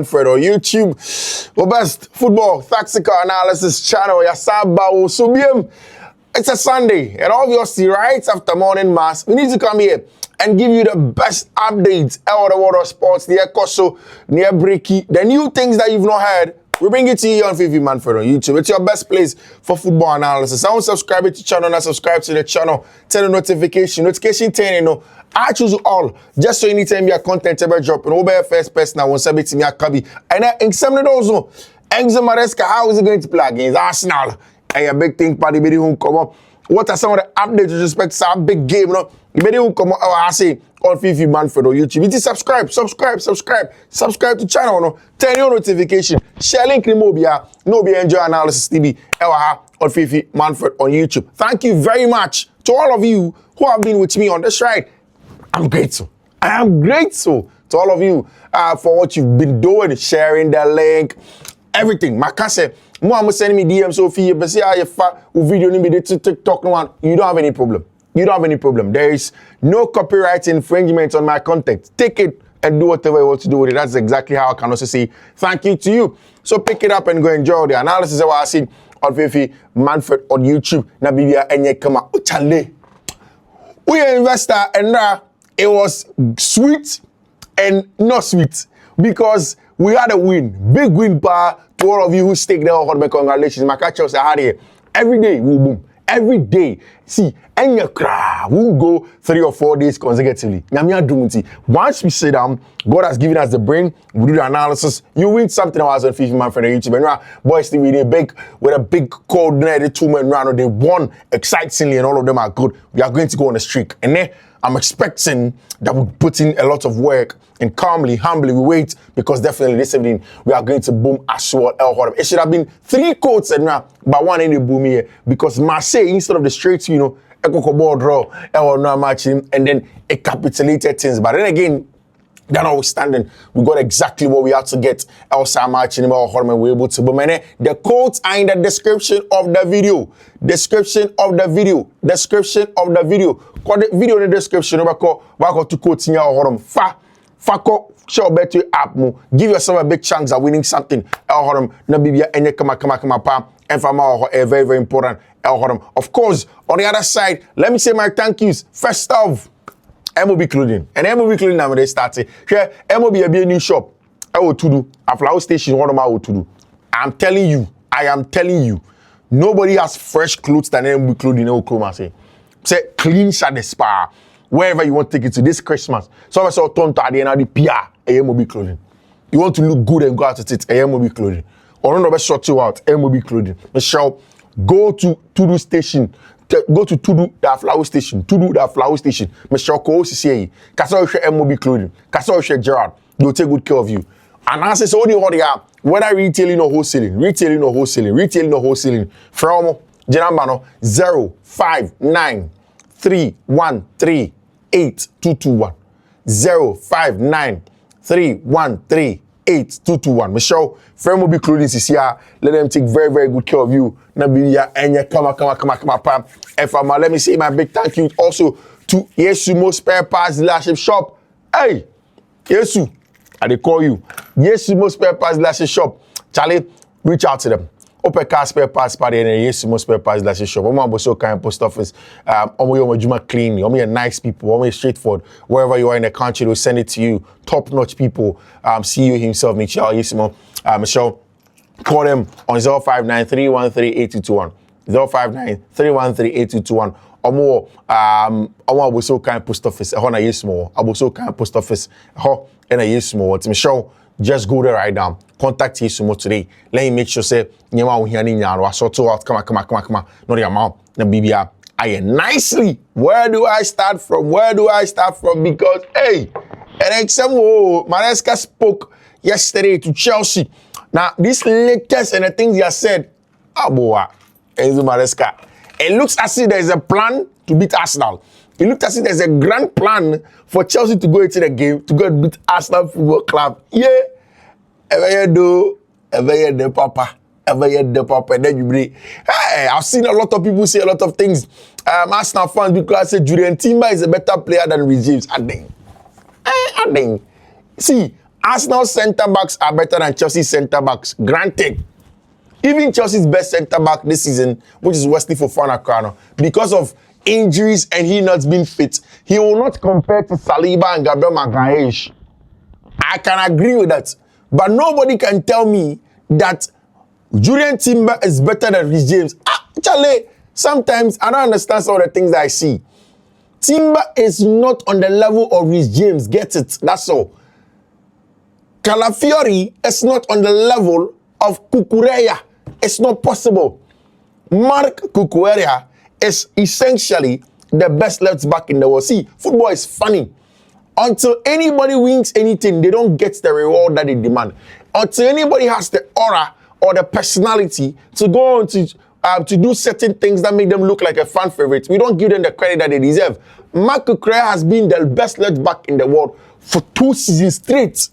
Fiifi-Manfred on YouTube. Well, best football tactical analysis channel. Yasaba so it's a Sunday, and obviously, right after morning mass, we need to come here and give you the best updates out of the world of sports, near Koso, near Breaky, the new things that you've not heard. We bring it to you on Fiifi-Manfred on YouTube. It's your best place for football analysis. I want to subscribe to the channel, not subscribe to the channel, turn the notification turn, you know. I choose all, just so anytime your content ever drop, and over first person I want to submit to me a copy. And in some of those, how is it going to play against Arsenal? And a big thing, party, baby, who come up. What are some of the updates with respect to our big game? No, baby, who come up, I say, on Fiifi-Manfred on YouTube. It is subscribe to channel, no, turn your notification, share link Mobia, no be enjoy analysis TV, on Fiifi-Manfred on YouTube. Thank you very much to all of you who have been with me on this ride. I'm grateful. I am grateful to all of you for what you've been doing, sharing the link, everything. Makase, I'm sending me DMs so if you say video ni to TikTok one, you don't have any problem. You don't have any problem. There is no copyright infringement on my content. Take it and do whatever you want to do with it. That's exactly how I can also say thank you to you. So pick it up and go enjoy the analysis that I see on Fiifi-Manfred on YouTube. Na bibia enye kama uchale. We are investor and it was sweet and not sweet because we had a win. Big win to all of you who stake there. Congratulations. My catch us had here. Every day, we boom. Every day. See, and you cry. We'll go 3 or 4 days consecutively. Once we sit down, God has given us the brain. We do the analysis. You win something. I was on Fiifi-Manfred on YouTube. And boys, with a big coordinated 2-man round. They won excitingly, and all of them are good. We are going to go on a streak. And then I'm expecting that we put in a lot of work and calmly, humbly, we wait because definitely this evening we are going to boom as well. It should have been 3 quotes and now, but one in the boom here because Marseille, instead of the straight, you know, a ball draw, matching, and then it capitulated things. But then again, that notwithstanding, we got exactly what we had to get. Outside matching, we're able to boom. And the quotes are in the description of the video. Description of the video. Got the video in the description. We got 2 quotes in your Fako show Betway app mo. Give yourself a big chance of winning something. Na bibia enye kama pam. And for a very, very important. Of course, on the other side, let me say my thank yous. First off, MOB Clothing. And MOB Clothing now they started. Here, MOB a new shop. I will to do. A flower station, one of my will to do. I am telling you, nobody has fresh clothes than MOB Clothing. Say clean shot the spa. Wherever you want to take it to this Christmas. So I saw Tonto at the end of the PR, MOB Clothing. You want to look good and go out at it, MOB Clothing. Or not short you out, MOB Clothing. Michelle, go to Tudu Station. Go to Tudu, that flower station. Tudu, that flower station. Michelle, go to say, Caicedo MOB Clothing. Caicedo Gerard. They'll take good care of you. And I say, only what they are, whether retailing or wholesaling. From Janambano 059 313 8221 059 313 8221. Michelle, MOB Clothing is here. Let them take very, very good care of you. Nabiya Enya, come. FMA, let me say my big thank you also to Yesumo Spare Parts Dealership Shop. Hey, Yesu, I they call you. Yesumo Spare Parts Dealership Shop. Charlie, reach out to them. Open car spare parts party and Yesumo Spare Parts Dealership Shop. I'm so kind post office. Juma clean. You're nice people. You're straightforward. Wherever you are in the country, they'll send it to you. Top-notch people. CEO himself, Michelle Yesumo. Michelle, call them on 059 313 8221. 059 313 8221. I'm so kind post office. I'm so kind post office. And Yesumo. Michelle, just go there right now. Contact Yesumo today. Let me make sure say nyama wo hiani nyaro asoto out come. No the amount. Na bibia I nicely. Where do I start from? Because hey, and example Maresca spoke yesterday to Chelsea. Now this latest and the things he has said, Aboa Enzo Maresca. It looks as if there's a plan to beat Arsenal. It looks as if there's a grand plan for Chelsea to go into the game to go and beat Arsenal Football Club. Yeah. Ever the papa. And then you bring. Hey, I've seen a lot of people say a lot of things. Arsenal fans because I said Julian Timber is a better player than Regimes. I think. See, Arsenal centre-backs are better than Chelsea centre-backs. Granted. Even Chelsea's best centre-back this season, which is Wesley Fofana, because of injuries and he not being fit, he will not compare to Saliba and Gabriel Magalhaes. I can agree with that. But nobody can tell me that Julian Timber is better than Reece James. Charlie, sometimes I don't understand some of the things that I see. Timber is not on the level of Reece James. Get it? That's all. Calafiori is not on the level of Cucurella. It's not possible. Marc Cucurella is essentially the best left back in the world. See, football is funny. Until anybody wins anything, they don't get the reward that they demand. Until anybody has the aura or the personality to go on to do certain things that make them look like a fan favorite, we don't give them the credit that they deserve. Marc Cucurella has been the best left back in the world for 2 seasons straight.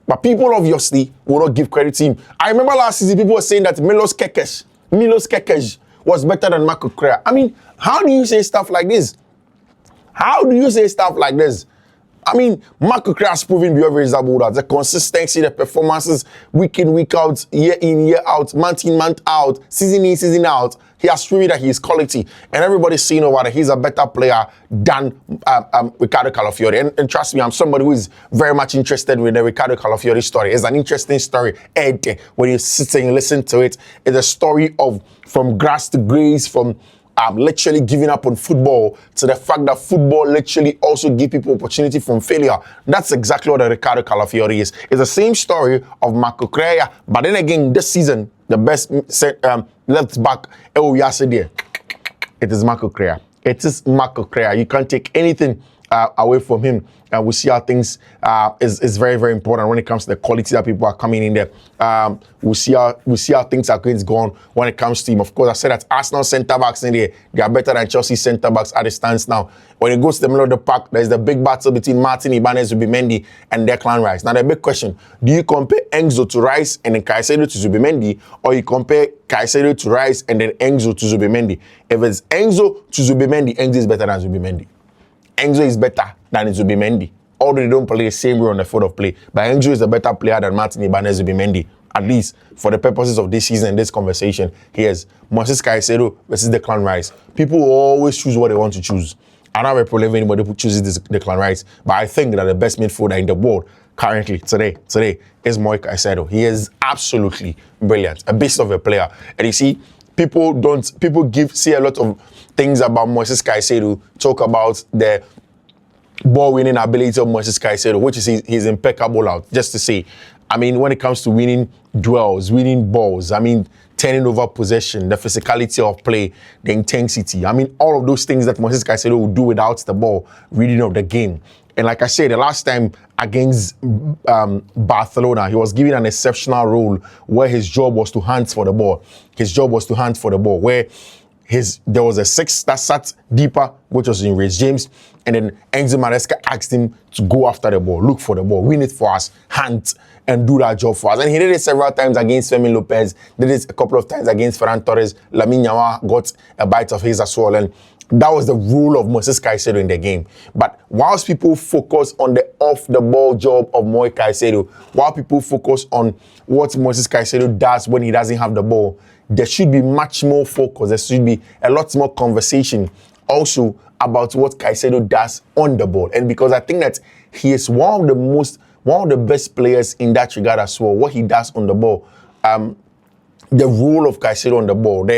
But people obviously will not give credit to him. I remember last season people were saying that Milos Kekes was better than Marc Cucurella. I mean, how do you say stuff like this? How do you say stuff like this? I mean, Marc Cucurella has proven beyond reasonable that the consistency, the performances, week in, week out, year in, year out, month in, month out, season in, season out, he has proven that he is quality. And everybody's seeing over that he's a better player than Ricardo Calafiori. And trust me, I'm somebody who is very much interested with the Ricardo Calafiori story. It's an interesting story. When you sit and listen to it, it's a story of from grass to grace, from literally giving up on football to the fact that football literally also gives people opportunity from failure. That's exactly what the Ricardo Calafiori is. It's the same story of Marc Cucurella, but then again, this season, the best left back, it is Marc Cucurella. It is Marc Cucurella. You can't take anything away from him. We see how things is very, very important when it comes to the quality that people are coming in there. We see how things are going to go on when it comes to him. Of course, I said that Arsenal centre-backs in there, they are better than Chelsea centre-backs at the stands now. When it goes to the middle of the park, there's the big battle between Martin Ibanez, Zubimendi, and Declan Rice. Now, the big question, do you compare Enzo to Rice and then Caicedo to Zubimendi, or you compare Caicedo to Rice and then Enzo to Zubimendi? If it's Enzo to Zubimendi, Enzo is better than Zubimendi. Enzo is better than Zubimendi. Although they don't play the same role on the field of play. But Enzo is a better player than Martin Ibanez Zubimendi. At least for the purposes of this season and this conversation. Here's Moises Caicedo versus Declan Rice. People will always choose what they want to choose. I don't reprove anybody who chooses Declan Rice. But I think that the best midfielder in the world currently, today, is Moises Caicedo. He is absolutely brilliant. A beast of a player. And you see, people say a lot of things about Moises Caicedo, talk about the ball winning ability of Moises Caicedo, which is he's impeccable out. Just to say, I mean, when it comes to winning duels, winning balls, I mean, turning over possession, the physicality of play, the intensity, I mean, all of those things that Moises Caicedo would do without the ball, reading of the game. And like I said, the last time against Barcelona, he was given an exceptional role where his job was to hunt for the ball. Where there was a 6 that sat deeper, which was in Reece James, and then Enzo Maresca asked him to go after the ball, look for the ball, win it for us, hunt, and do that job for us. And he did it several times against Fermin Lopez, did it a couple of times against Ferran Torres. Lamine Yamal got a bite of his as well, and that was the rule of Moises Caicedo in the game. But whilst people focus on the off-the-ball job of Moises Caicedo, while people focus on what Moises Caicedo does when he doesn't have the ball, there should be much more focus. There should be a lot more conversation also about what Caicedo does on the ball. And because I think that he is one of the best players in that regard as well. What he does on the ball, the role of Caicedo on the ball,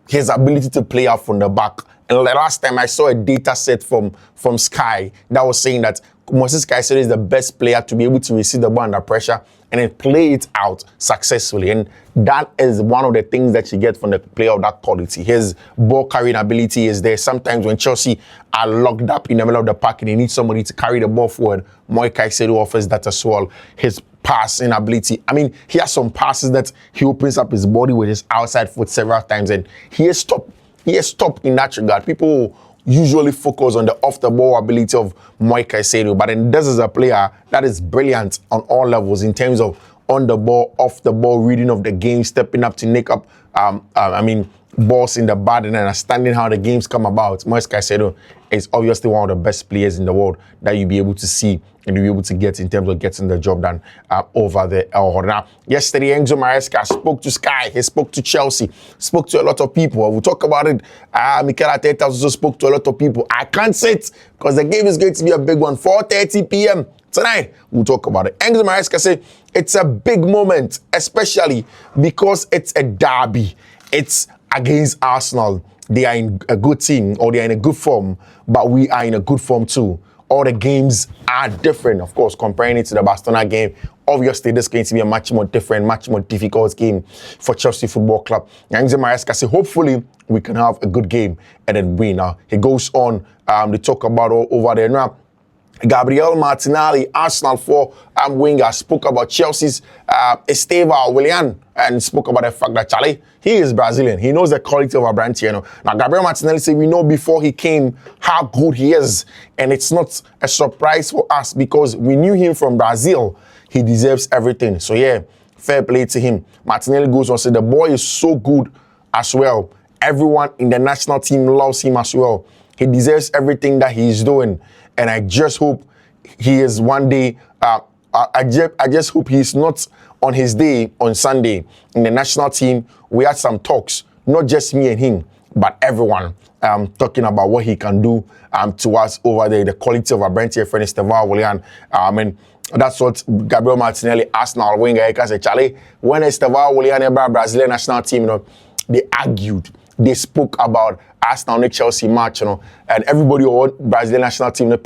his ability to play out from the back. And the last time I saw a data set from Sky that was saying that Moises Caicedo is the best player to be able to receive the ball under pressure and then play it out successfully. And that is one of the things that you get from the player of that quality. His ball carrying ability is there. Sometimes when Chelsea are locked up in the middle of the park and they need somebody to carry the ball forward, Moises Caicedo offers that as well. His passing ability. I mean, he has some passes that he opens up his body with his outside foot several times, and he is top in that regard. People usually focus on the off-the-ball ability of Moises Caicedo, but then this is a player that is brilliant on all levels in terms of on the ball, off the ball, reading of the game, stepping up to make up, balls in the bad and understanding how the games come about, Moise Caicedo is obviously one of the best players in the world that you'll be able to see and you'll be able to get in terms of getting the job done over there. Now, yesterday, Enzo Maresca spoke to Sky, he spoke to Chelsea, spoke to a lot of people. We'll talk about it. Mikel Arteta also spoke to a lot of people. I can't sit because the game is going to be a big one. 4:30 p.m. tonight, we'll talk about it. Enzo Maresca said it's a big moment, especially because it's a derby. It's against Arsenal. They are in a good team or they are in a good form, but we are in a good form too. All the games are different, of course, comparing it to the Barcelona game. Obviously, this is going to be a much more different, much more difficult game for Chelsea Football Club. Enzo Maresca said, hopefully, we can have a good game and then win. Now, he goes on to talk about all over there. Now, Gabriel Martinelli, Arsenal winger, spoke about Chelsea's Estevao Willian and spoke about the fact that Charlie, he is Brazilian. He knows the quality of our brand here. Now, Gabriel Martinelli said we know before he came how good he is. And it's not a surprise for us because we knew him from Brazil. He deserves everything. So, yeah, fair play to him. Martinelli goes on to say the boy is so good as well. Everyone in the national team loves him as well. He deserves everything that he's doing. And I just hope he is one day, I just hope he's not on his day on Sunday in the national team. We had some talks, not just me and him, but everyone talking about what he can do to us over there, the quality of our brand here, friend Estevao Willian. And that's what Gabriel Martinelli, Arsenal winger, said, Charlie, when Estevao Willian and Brazilian national team, they argued. They spoke about Arsenal and Chelsea match, and everybody on Brazilian national team, they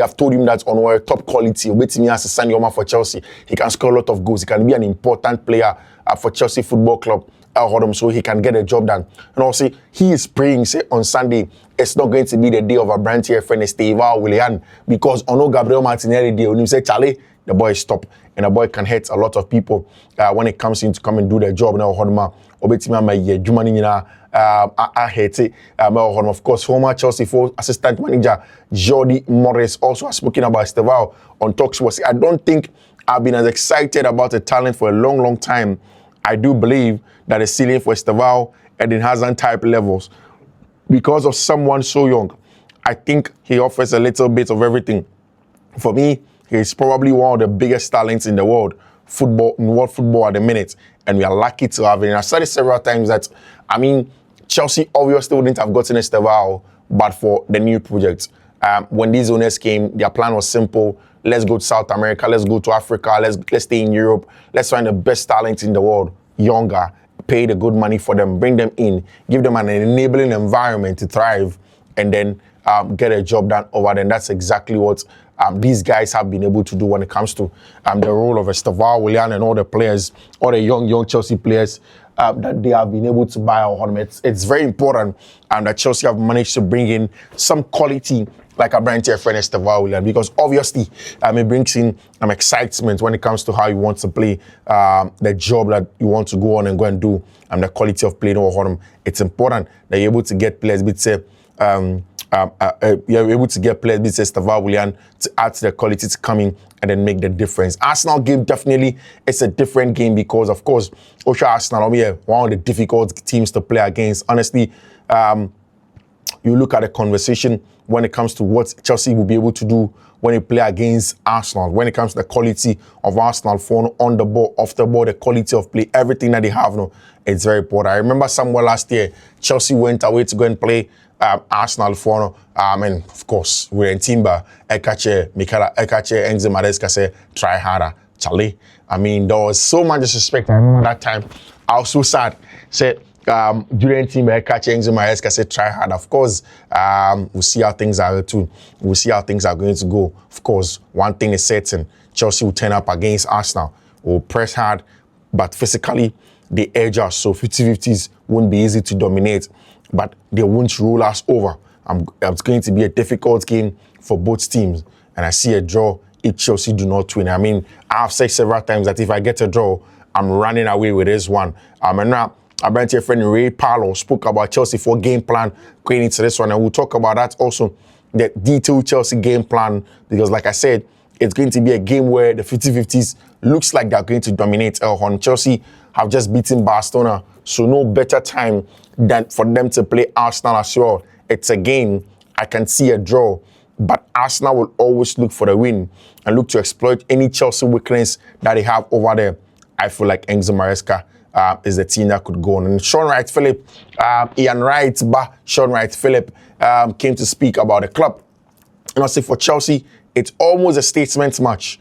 have told him that on our top quality, waiting as a Sunday for Chelsea, he can score a lot of goals. He can be an important player for Chelsea Football Club, so he can get a job done. And also, he is praying, say, on Sunday, it's not going to be the day of our brand here, friend Estevao Willian, because on Gabriel Martinelli day, when you say, Charlie, the boy stop, and the boy can hurt a lot of people when it comes in to come and do their job. Now, I hate it. Of course, former Chelsea assistant manager Jordi Morris also has spoken about Estevao on TalkSport. I don't think I've been as excited about the talent for a long, long time. I do believe that the ceiling for Estevao and in Hazard type levels because of someone so young. I think he offers a little bit of everything. For me, he's probably one of the biggest talents in the world football at the minute, and we are lucky to have it. And I've said it several times that, Chelsea obviously wouldn't have gotten Estevao, but for the new project. When these owners came, their plan was simple. Let's go to South America, let's go to Africa, let's stay in Europe, let's find the best talent in the world, younger, pay the good money for them, bring them in, give them an enabling environment to thrive, and then get a job done over there. And that's exactly what these guys have been able to do when it comes to the role of Estevao Willian and all the players, all the young Chelsea players that they have been able to buy our tournament. It's very important that Chelsea have managed to bring in some quality like a brand here friend Estevao Willian, because obviously it brings in excitement when it comes to how you want to play the job that you want to go on and go and do and the quality of playing over him. It's important that you're able to get players you're able to get players, Estevao Willian, to add to the quality to come in and then make the difference. Arsenal game, definitely, it's a different game because, of course, Arsenal are one of the difficult teams to play against. Honestly, you look at the conversation when it comes to what Chelsea will be able to do when they play against Arsenal, when it comes to the quality of Arsenal on the ball, off the ball, the quality of play, everything that they have, it's very important. I remember somewhere last year, Chelsea went away to go and play Arsenal for and of course we're in Timber Ekache Enzo Maresca say try harder Charlie. There was so much disrespect. I remember that time I was so sad. Said during Timber Ekache Enzo Maresca said try hard. Of course we'll see how things are too. We'll see how things are going to go. Of course, one thing is certain, Chelsea will turn up against Arsenal. We'll press hard, but physically they edge us, so 50-50s won't be easy to dominate. But they won't roll us over. It's going to be a difficult game for both teams. And I see a draw if Chelsea do not win. I've said several times that if I get a draw, I'm running away with this one. And now, I brought your friend Ray Parlour spoke about Chelsea for game plan going into this one. And we'll talk about that also, the detailed Chelsea game plan. Because like I said, it's going to be a game where the 50-50s looks like they're going to dominate. Chelsea have just beaten Barcelona. So no better time than for them to play Arsenal as well. It's a game. I can see a draw. But Arsenal will always look for the win and look to exploit any Chelsea weakness that they have over there. I feel like Enzo Maresca is the team that could go on. And Sean Wright-Phillips, Ian Wright, Sean Wright-Phillips came to speak about the club. And I say for Chelsea, it's almost a statement match.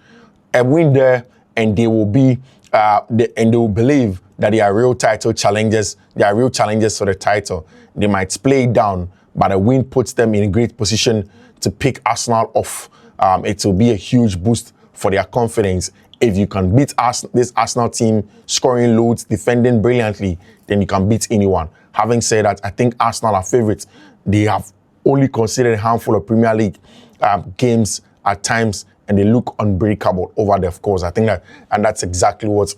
A win there, and they will be, and they will believe that they are real title challengers. They are real challengers for the title. They might play it down, but a win puts them in a great position to pick Arsenal off. It will be a huge boost for their confidence. If you can beat this Arsenal team, scoring loads, defending brilliantly, then you can beat anyone. Having said that, I think Arsenal are favourites. They have only considered a handful of Premier League games at times, and they look unbreakable over there, of course. I think that, and that's exactly what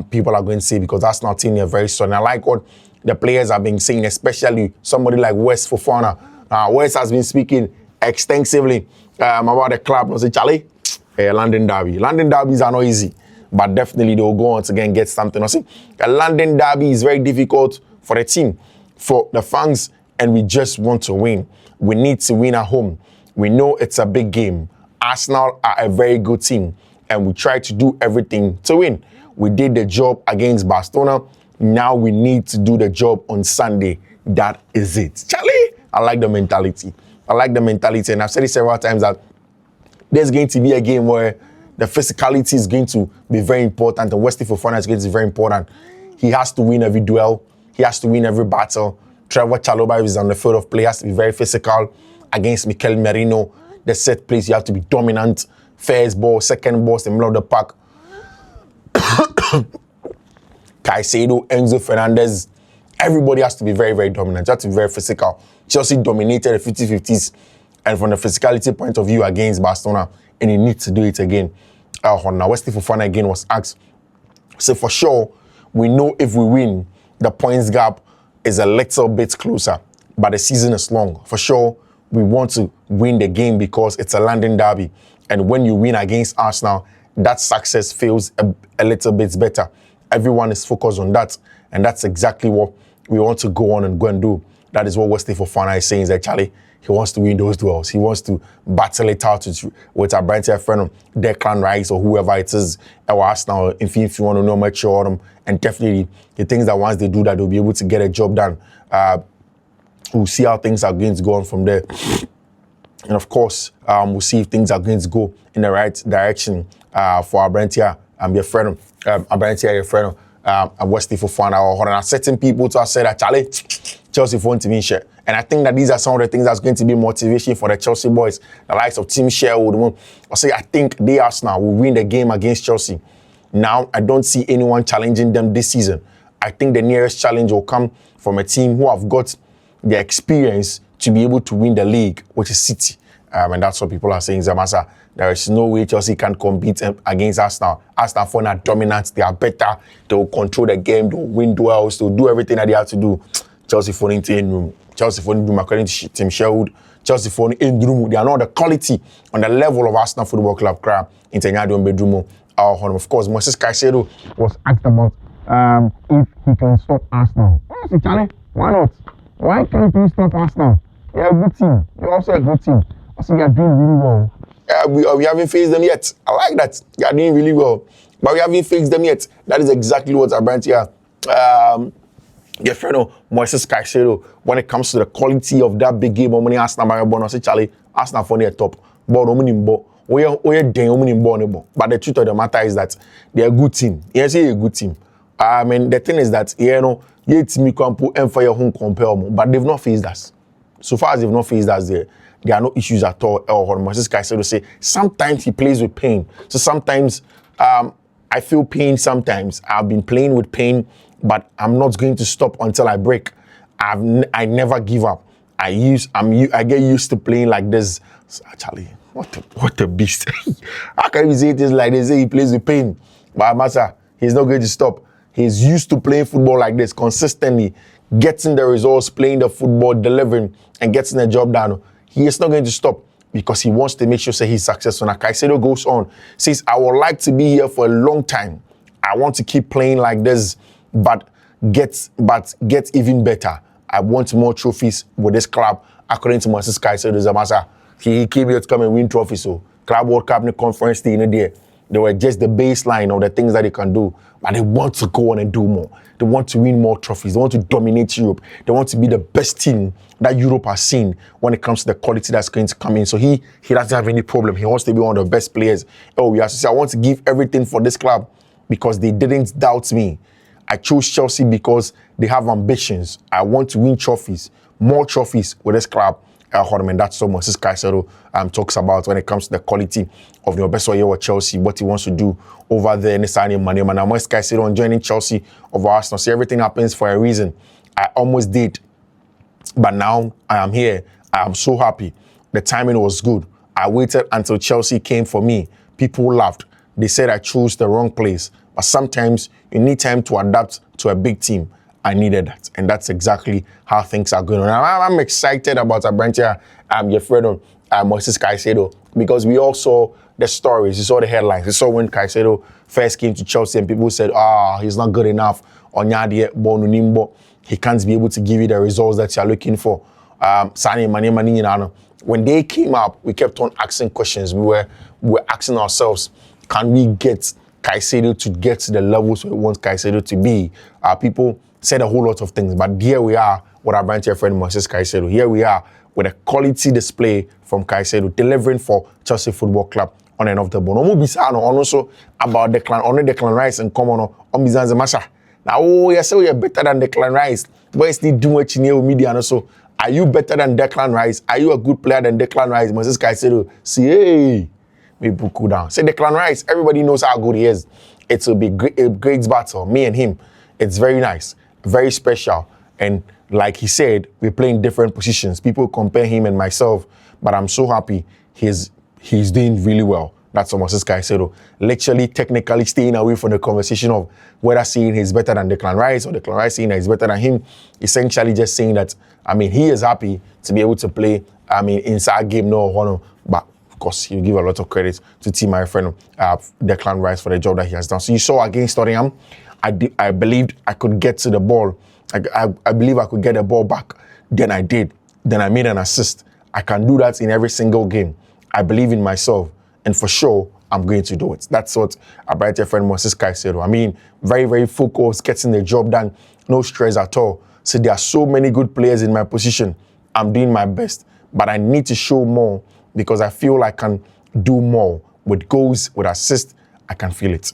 people are going to say, because Arsenal team are very strong. I like what the players have been saying, especially somebody like West Fofana. West has been speaking extensively about the club. I say, Charlie, London derby. London derbies are not easy, but definitely they will go on to again get something. I see, a London derby is very difficult for the team, for the fans, and we just want to win. We need to win at home. We know it's a big game. Arsenal are a very good team, and we try to do everything to win. We did the job against Barcelona. Now we need to do the job on Sunday. That is it. Charlie, I like the mentality. I like the mentality, and I've said it several times that there's going to be a game where the physicality is going to be very important, and Wesley Fofana is going to be very important. He has to win every duel. He has to win every battle. Trevor Chalobah is on the field of play, has to be very physical against Mikel Merino. The set plays, you have to be dominant. First ball, second ball, the middle of the park. Caicedo, Enzo Fernandez, everybody has to be very, very dominant. You have to be very physical. Chelsea dominated the 50-50s, and from the physicality point of view against Barcelona, and he needs to do it again. Now, Wesley Fofana again was asked, so for sure, we know if we win, the points gap is a little bit closer, but the season is long. For sure, we want to win the game because it's a London derby, and when you win against Arsenal, that success feels a little bit better. Everyone is focused on that, and that's exactly what we want to go on and go and do. That is what Wesley Fofana is saying, is that Charlie, he wants to win those duels. He wants to battle it out with a brand friend, Declan Rice or whoever it is, or Arsenal, if you want to know much about them. And definitely, he thinks that once they do that, they'll be able to get a job done. We'll see how things are going to go on from there. And of course, we'll see if things are going to go in the right direction for our brand here and your friend, your friend, Wesley Fofana. Or certain people to have said that, Charlie, Chelsea won't even share. And I think that these are some of the things that's going to be motivation for the Chelsea boys. The likes of Tim Sherwood. I say, I think they Arsenal will win the game against Chelsea. Now, I don't see anyone challenging them this season. I think the nearest challenge will come from a team who have got the experience to be able to win the league, which is City. And that's what people are saying, Zamasa. There is no way Chelsea can compete against Arsenal. Arsenal for now dominant. They are better. They will control the game. They will win duels. They will do everything that they have to do. Chelsea for into in room. Chelsea for room according to Tim Sherwood. Chelsea for in room. They are not the quality on the level of Arsenal Football Club. Crab in Tenyado bedroom. Of course, Moses Caicedo was asked about if he can stop Arsenal. Why not? Why can't you stop Arsenal? You're a good team. You're also a good team. Also, you're doing really well. We haven't faced them yet. I like that. You're doing really well. But we haven't faced them yet. That is exactly what our brand here. Your friend Moises Caicedo, when it comes to the quality of that big game, Arsenal, Arsenal for the top. But the truth of the matter is that they're a good team. Yes, they're a good team. The thing is that, yet me can put M for your home compare, but they've not faced us. So far as they've not faced us, there are no issues at all. Moises Caicedo say sometimes he plays with pain. So sometimes I feel pain. Sometimes I've been playing with pain, but I'm not going to stop until I break. I never give up. I get used to playing like this. Charlie, what a beast! How can you say it is like they say he plays with pain? But Masa, he's not going to stop. He's used to playing football like this consistently, getting the results, playing the football, delivering, and getting the job done. He is not going to stop because he wants to make sure that he's successful. Now, Caicedo goes on, says, I would like to be here for a long time. I want to keep playing like this, but get even better. I want more trophies with this club. According to Moses Caicedo Zamasa, he came here to come and win trophies. So Club World Cup, the conference team, there. They were just the baseline of the things that they can do, but they want to go on and do more. They want to win more trophies. They want to dominate Europe. They want to be the best team that Europe has seen when it comes to the quality that's going to come in. So he doesn't have any problem. He wants to be one of the best players. Oh, yes, I want to give everything for this club because they didn't doubt me. I chose Chelsea because they have ambitions. I want to win trophies, more trophies with this club. And that's what Moses Caicedo talks about when it comes to the quality of the best player with Chelsea, what he wants to do over there in the signing money. Now, Moses Caicedo on joining Chelsea over Arsenal. See, everything happens for a reason. I almost did, but now I am here. I am so happy. The timing was good. I waited until Chelsea came for me. People laughed. They said I chose the wrong place. But sometimes you need time to adapt to a big team. I needed that, and that's exactly how things are going on. I'm excited about Abrantia, your friend Moses Caicedo, because we all saw the stories, we saw the headlines. We saw when Caicedo first came to Chelsea and people said, he's not good enough. He can't be able to give you the results that you're looking for. When they came up, we kept on asking questions. We were asking ourselves, can we get Caicedo to get to the levels we want Caicedo to be? People said a whole lot of things, but here we are with our branch friend Moses Caicedo. Here we are with a quality display from Caicedo, delivering for Chelsea Football Club on and off the ball. Also about Declan Rice and come on Bizanze Masha. Now, you say you're better than Declan Rice, but it's still doing what you need with media. And so, are you better than Declan Rice? Are you a good player than Declan Rice? Moses Caicedo, see, hey, maybe cool down. Say Declan Rice, everybody knows how good he is. It will be a great battle, me and him. It's very nice. Very special, and like he said, we're playing different positions. People compare him and myself, but I'm so happy he's doing really well. That's Moses Caicedo. Literally, technically staying away from the conversation of whether saying he's better than Declan Rice or Declan Rice saying that he's better than him. Essentially, just saying that he is happy to be able to play. Inside game, but of course, you give a lot of credit to my friend Declan Rice for the job that he has done. So you saw against Tottenham. I believed I could get to the ball. I believe I could get the ball back. Then I did. Then I made an assist. I can do that in every single game. I believe in myself. And for sure, I'm going to do it. That's what a brighter friend Moses Caicedo. Very, very focused, getting the job done. No stress at all. So there are so many good players in my position. I'm doing my best. But I need to show more because I feel I can do more. With goals, with assists, I can feel it.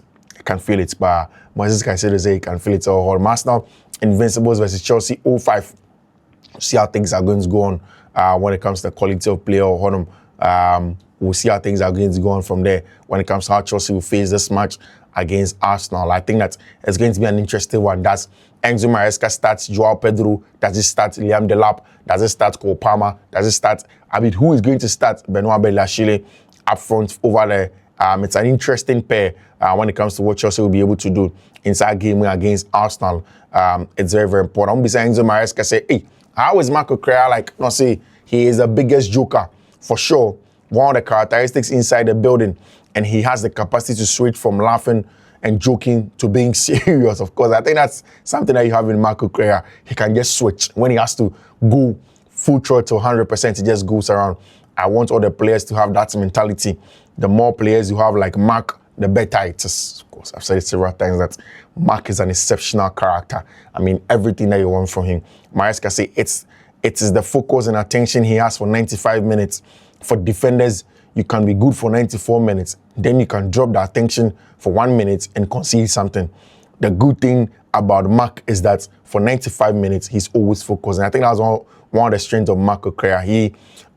But Moses Caicedo say he can feel it all. Arsenal, Invincibles versus Chelsea 0-5. See how things are going to go on when it comes to the quality of player or we'll see how things are going to go on from there when it comes to how Chelsea will face this match against Arsenal. I think that it's going to be an interesting one. That's Enzo Maresca starts Joao Pedro. Does it start Liam Delap? Does it start Cole Palmer? Does it start who is going to start Benoit Badiashile up front over there? It's an interesting pair when it comes to what Chelsea will be able to do inside game against Arsenal. It's very, very important. I'm going to be saying Enzo Maresca say, hey, how is Marco Correa he is the biggest joker for sure. One of the characteristics inside the building, and he has the capacity to switch from laughing and joking to being serious. Of course, I think that's something that you have in Marco Correa. He can just switch when he has to go full throttle 100%. He just goes around. I want all the players to have that mentality. The more players you have like Mark, the better it is. Of course, I've said it several times that Mark is an exceptional character. Everything that you want from him. Maresca say it is the focus and attention he has for 95 minutes. For defenders, you can be good for 94 minutes. Then you can drop the attention for 1 minute and concede something. The good thing about Mark is that for 95 minutes, he's always focused. And I think that was one of the strengths of Marco Correa. He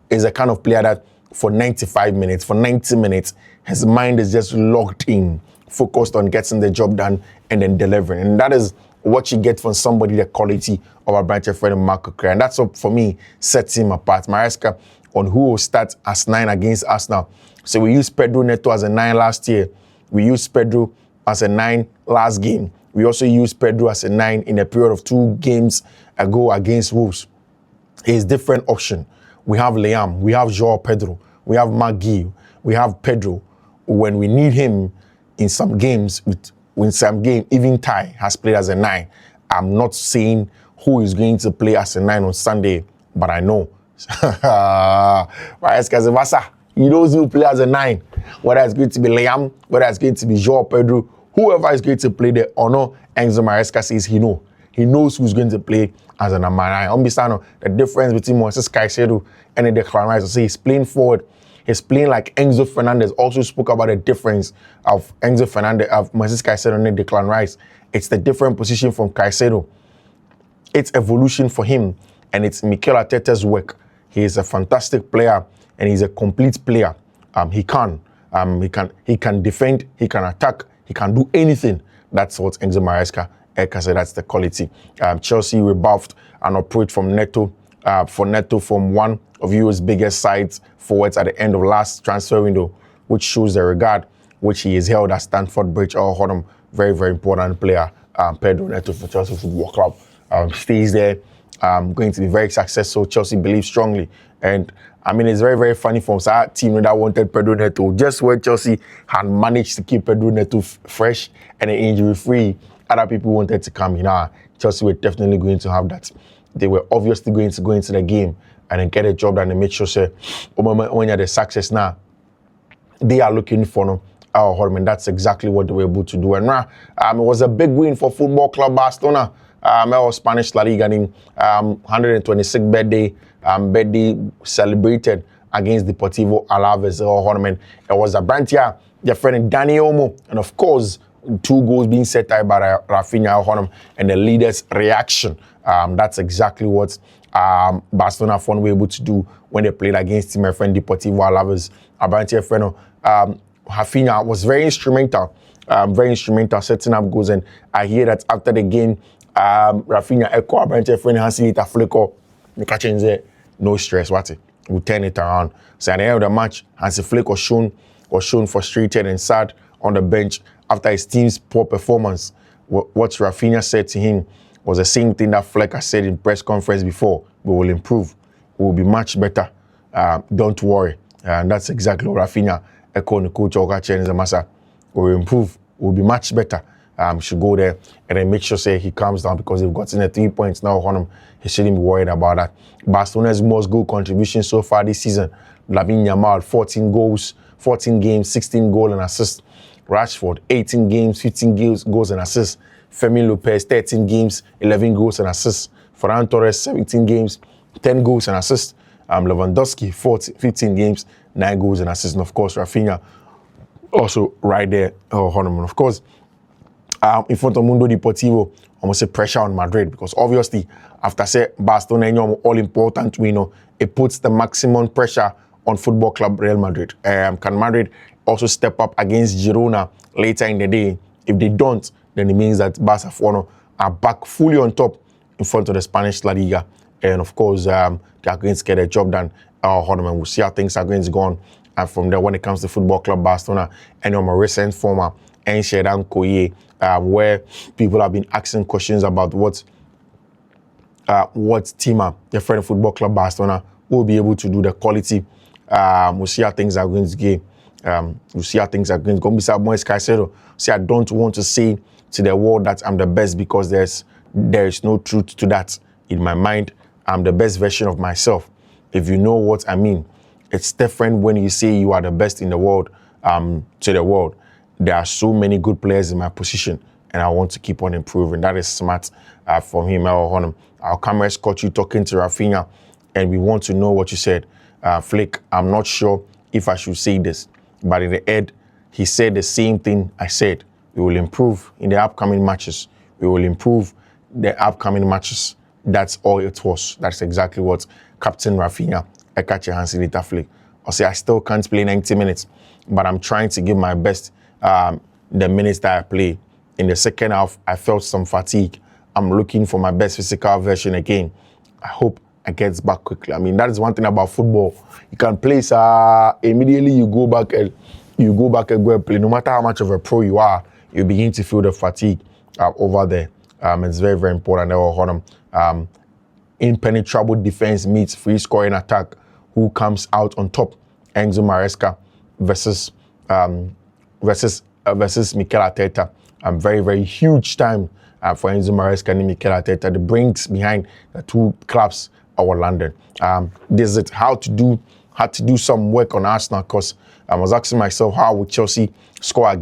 is a kind of player that for 95 minutes, for 90 minutes, his mind is just locked in, focused on getting the job done and then delivering. And that is what you get from somebody the quality of a branch friend Marco Correa. And that's what, for me, sets him apart. Maresca on who will start as 9 against Arsenal. So we used Pedro Neto as a 9 last year. We used Pedro as a 9 last game. We also used Pedro as a 9 in a period of 2 games ago against Wolves. He's different option. We have Liam, we have Joao Pedro, we have Magui, we have Pedro. When we need him in some games, even Ty has played as a 9. I'm not saying who is going to play as a 9 on Sunday, but I know. He knows who play as a 9, whether it's going to be Liam, whether it's going to be João Pedro, whoever is going to play there or no. Enzo Maresca says he knows who's going to play as a number 9. Understand the difference between Moises Caicedo and the Declan Rice. So he's playing forward. He's playing like Enzo Fernandez. Also spoke about the difference of Enzo Fernandez, of Moises Caicedo and the Declan Rice. It's the different position from Caicedo. It's evolution for him, and it's Mikel Arteta's work. He is a fantastic player, and he's a complete player. He can defend, he can attack, he can do anything. That's what Enzo Maresca said. That's the quality. Chelsea rebuffed and operate from Neto from one of Europe's biggest sides forwards at the end of last transfer window, which shows the regard which he is held at Stamford Bridge. Very, very important player. Pedro Neto for Chelsea Football Club stays there. Going to be very successful. Chelsea believes strongly. And I mean, it's very, very funny from our team that wanted Pedro Neto. Just when Chelsea had managed to keep Pedro Neto fresh and injury-free, other people wanted to come in. Chelsea were definitely going to have that. They were obviously going to go into the game and then get a job done and make sure, say, when you're the success now, they are looking for them. And that's exactly what they were able to do. And it was a big win for Football Club Barcelona. Our Spanish La Liga 126th birthday celebrated against Deportivo Alaves. It was a Brantia, their friend Dani Olmo, and of course 2 goals being set by Rafinha and the leader's reaction. That's exactly what Barcelona were able to do when they played against my friend Deportivo Alaves. Brantia friend Rafinha was very instrumental setting up goals, and I hear that after the game, Rafinha echo Brantia friend Hansi Lita Flicker, no stress, we'll turn it around. So at the end of the match, Hansi Flick was shown frustrated and sad on the bench after his team's poor performance. What Rafinha said to him was the same thing that Flick has said in press conference before. We will improve. We will be much better. Don't worry. And that's exactly what Rafinha echoed the coach Okache and Zamasa. We will improve. We will be much better. Should go there and then make sure say he calms down because they've gotten the 3 points now on him. He shouldn't be worried about that. Barcelona's most goal contribution so far this season. Lamine Yamal, 14 goals, 14 games, 16 goals and assists. Rashford, 18 games, 15 goals and assists. Fermin Lopez, 13 games, 11 goals and assists. Ferran Torres, 17 games, 10 goals and assists. Lewandowski, 15 games, 9 goals and assists. And of course, Rafinha also right there. Of course, in front of Mundo Deportivo, almost a pressure on Madrid because obviously after say Barcelona all important win, it puts the maximum pressure on Football Club Real Madrid. Can Madrid also step up against Girona later in the day? If they don't, then it means that Barca are back fully on top in front of the Spanish La Liga, and of course they are going to get a job done. We'll see how things are going to go on. And from there, when it comes to Football Club Barcelona and a recent former Enchedan Koye, where people have been asking questions about what team their friend Football Club Barcelona will be able to do, the quality. We'll see how things are going to go. We'll see how things are going to go. Besides Moises Caicedo, see, I don't want to say to the world that I'm the best because there is no truth to that. In my mind, I'm the best version of myself. If you know what I mean, it's different when you say you are the best in the world to the world. There are so many good players in my position, and I want to keep on improving. That is smart from him. Our cameras caught you talking to Rafinha, and we want to know what you said. Flick, I'm not sure if I should say this, but in the end, he said the same thing I said. We will improve in the upcoming matches. We will improve the upcoming matches. That's all it was. That's exactly what Captain Rafinha Ekache Hansi Lita Flick. I say I still can't play 90 minutes, but I'm trying to give my best the minutes that I play. In the second half, I felt some fatigue. I'm looking for my best physical version again. I hope I get back quickly. I mean, that is one thing about football. You can play, immediately you go back and go and play. No matter how much of a pro you are, you begin to feel the fatigue over there. It's very, very important. Impenetrable defense meets free scoring attack. Who comes out on top? Enzo Maresca versus Mikel Arteta. Very, very huge time for Enzo Maresca and Mikel Arteta, the brains behind the two clubs over London. This is how to do some work on Arsenal, because I was asking myself, how would Chelsea score again?